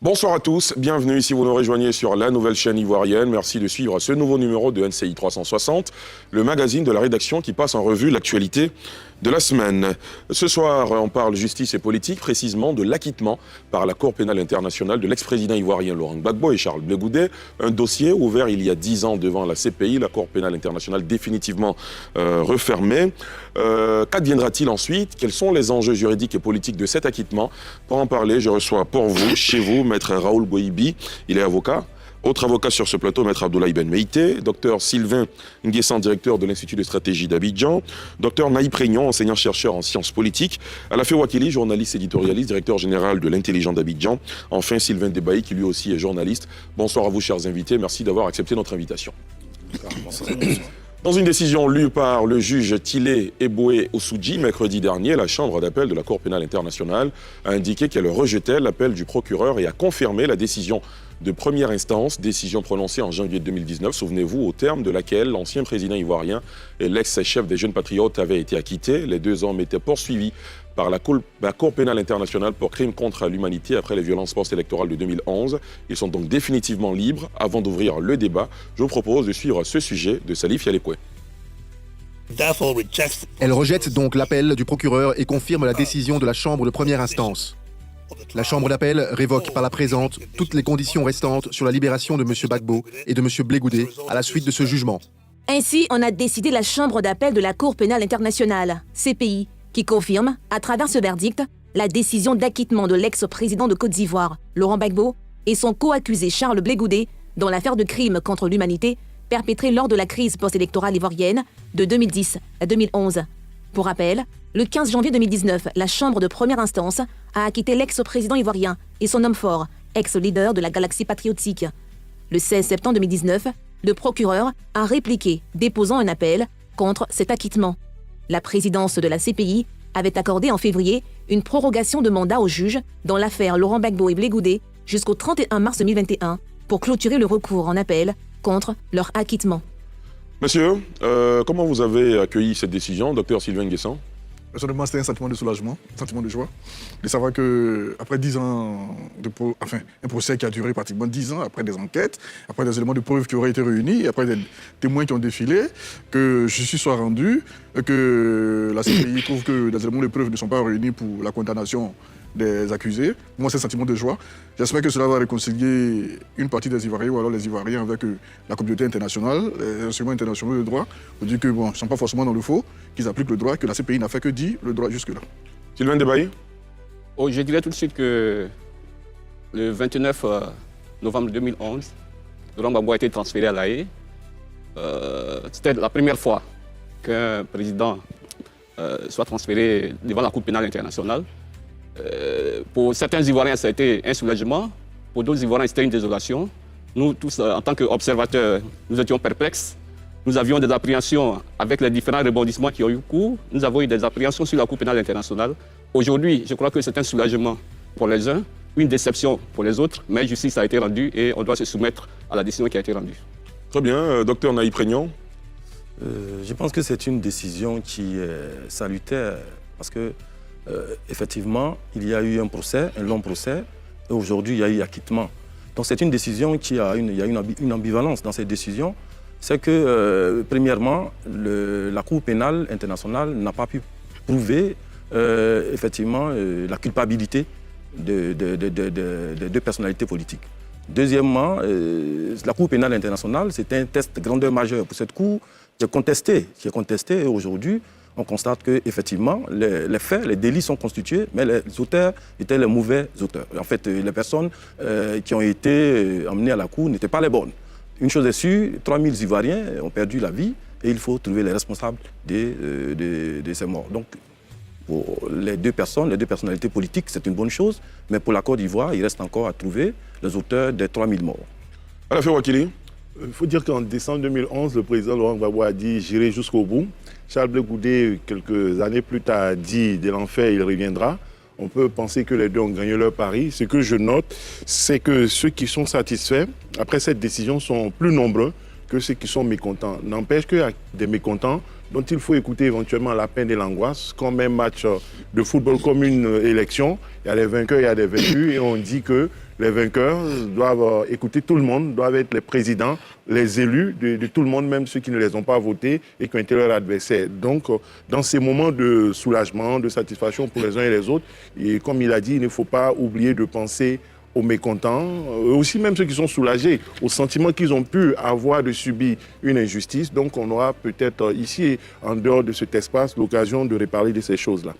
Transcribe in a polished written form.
Bonsoir à tous, bienvenue si vous nous rejoignez sur la nouvelle chaîne ivoirienne. Merci de suivre ce nouveau numéro de NCI 360, le magazine de la rédaction qui passe en revue l'actualité de la semaine. Ce soir, on parle justice et politique, précisément de l'acquittement par la Cour pénale internationale de l'ex-président ivoirien Laurent Gbagbo et Charles Blé Goudé. Un dossier ouvert il y a 10 ans devant la CPI, la Cour pénale internationale définitivement refermée. Qu'adviendra-t-il ensuite? Quels sont les enjeux juridiques et politiques de cet acquittement? Pour en parler, je reçois pour vous, chez vous, maître Raoul Goïbi. Il est avocat. Autre avocat sur ce plateau, maître Abdoulaye Ben Meïté, docteur Sylvain Nguessan, directeur de l'Institut de stratégie d'Abidjan, docteur Naïb Prégnon, enseignant-chercheur en sciences politiques, Alafé Wakili, journaliste éditorialiste, directeur général de l'Intelligent d'Abidjan, enfin Sylvain Debaï, qui lui aussi est journaliste. Bonsoir à vous, chers invités, merci d'avoir accepté notre invitation. Bonsoir. Dans une décision lue par le juge Tilé Eboué Oussoudji, mercredi dernier, la Chambre d'appel de la Cour pénale internationale a indiqué qu'elle rejetait l'appel du procureur et a confirmé la décision de première instance, décision prononcée en janvier 2019, souvenez-vous, au terme de laquelle l'ancien président ivoirien et l'ex-chef des Jeunes Patriotes avaient été acquittés. Les deux hommes étaient poursuivis par la Cour pénale internationale pour crimes contre l'humanité après les violences post-électorales de 2011. Ils sont donc définitivement libres. Avant d'ouvrir le débat, je vous propose de suivre ce sujet de Salif Yalepoué. Elle rejette donc l'appel du procureur et confirme la décision de la Chambre de première instance. La Chambre d'appel révoque par la présente toutes les conditions restantes sur la libération de M. Gbagbo et de M. Blé Goudé à la suite de ce jugement. Ainsi, on a décidé la Chambre d'appel de la Cour pénale internationale, CPI, qui confirme, à travers ce verdict, la décision d'acquittement de l'ex-président de Côte d'Ivoire, Laurent Gbagbo, et son co-accusé Charles Blé Goudé dans l'affaire de crimes contre l'humanité perpétrée lors de la crise post-électorale ivoirienne de 2010 à 2011. Pour rappel, le 15 janvier 2019, la Chambre de première instance a acquitté l'ex-président ivoirien et son homme fort, ex-leader de la Galaxie patriotique. Le 16 septembre 2019, le procureur a répliqué, déposant un appel contre cet acquittement. La présidence de la CPI avait accordé en février une prorogation de mandat au juge dans l'affaire Laurent Gbagbo et Blé Goudé jusqu'au 31 mars 2021 pour clôturer le recours en appel contre leur acquittement. Monsieur, comment vous avez accueilli cette décision, docteur Sylvain Nguessan? Personnellement, c'était un sentiment de soulagement, un sentiment de joie, de savoir qu'après 10 ans, un procès qui a duré pratiquement 10 ans, après des enquêtes, après des éléments de preuve qui auraient été réunis, après des témoins qui ont défilé, que justice soit rendue, que la CPI trouve que des éléments de preuve ne sont pas réunis pour la condamnation des accusés. Moi, c'est un sentiment de joie. J'espère que cela va réconcilier une partie des Ivoiriens ou alors les Ivoiriens avec la communauté internationale, les instruments internationaux de droit, pour dire que bon, ils ne sont pas forcément dans le faux, qu'ils appliquent le droit, que la CPI n'a fait que dire le droit jusque-là. Sylvain Debaï? Je dirais tout de suite que le 29 novembre 2011, Laurent Gbagbo a été transféré à La Haye. C'était la première fois qu'un président soit transféré devant la Cour pénale internationale. Pour certains Ivoiriens, ça a été un soulagement. Pour d'autres Ivoiriens, c'était une désolation. Nous tous, en tant qu'observateurs, nous étions perplexes. Nous avions des appréhensions avec les différents rebondissements qui ont eu cours. Nous avons eu des appréhensions sur la Cour pénale internationale. Aujourd'hui, je crois que c'est un soulagement pour les uns, une déception pour les autres, mais justice a été rendue et on doit se soumettre à la décision qui a été rendue. Très bien. Docteur Naïb Prégnon? Je pense que c'est une décision qui est salutaire parce que effectivement, il y a eu un procès, un long procès, et aujourd'hui, il y a eu acquittement. Donc c'est une décision qui a une ambivalence dans cette décision. C'est que, premièrement, la Cour pénale internationale n'a pas pu prouver, effectivement, la culpabilité de deux personnalités politiques. Deuxièmement, la Cour pénale internationale, c'est un test grandeur majeure pour cette Cour qui est contesté, et aujourd'hui, on constate qu'effectivement, les faits, les délits sont constitués, mais les auteurs étaient les mauvais auteurs. En fait, les personnes qui ont été emmenées à la Cour n'étaient pas les bonnes. Une chose est sûre, 3000 Ivoiriens ont perdu la vie et il faut trouver les responsables de ces morts. Donc, pour les deux personnalités politiques, c'est une bonne chose, mais pour la Côte d'Ivoire, il reste encore à trouver les auteurs des 3000 morts. Alafé Wakili? Il faut dire qu'en décembre 2011, le président Laurent Gbagbo a dit « j'irai jusqu'au bout ». Charles Blé Goudé, quelques années plus tard, a dit « de l'enfer, il reviendra ». On peut penser que les deux ont gagné leur pari. Ce que je note, c'est que ceux qui sont satisfaits, après cette décision, sont plus nombreux que ceux qui sont mécontents. N'empêche qu'il y a des mécontents dont il faut écouter éventuellement la peine et l'angoisse. Comme un match de football, comme une élection, il y a les vainqueurs, il y a des vaincus, et on dit que les vainqueurs doivent écouter tout le monde, doivent être les présidents, les élus de tout le monde, même ceux qui ne les ont pas votés et qui ont été leurs adversaires. Donc, dans ces moments de soulagement, de satisfaction pour les uns et les autres, et comme il a dit, il ne faut pas oublier de penser aux mécontents, aussi même ceux qui sont soulagés, au sentiment qu'ils ont pu avoir de subir une injustice. Donc on aura peut-être ici, en dehors de cet espace, l'occasion de reparler de ces choses-là.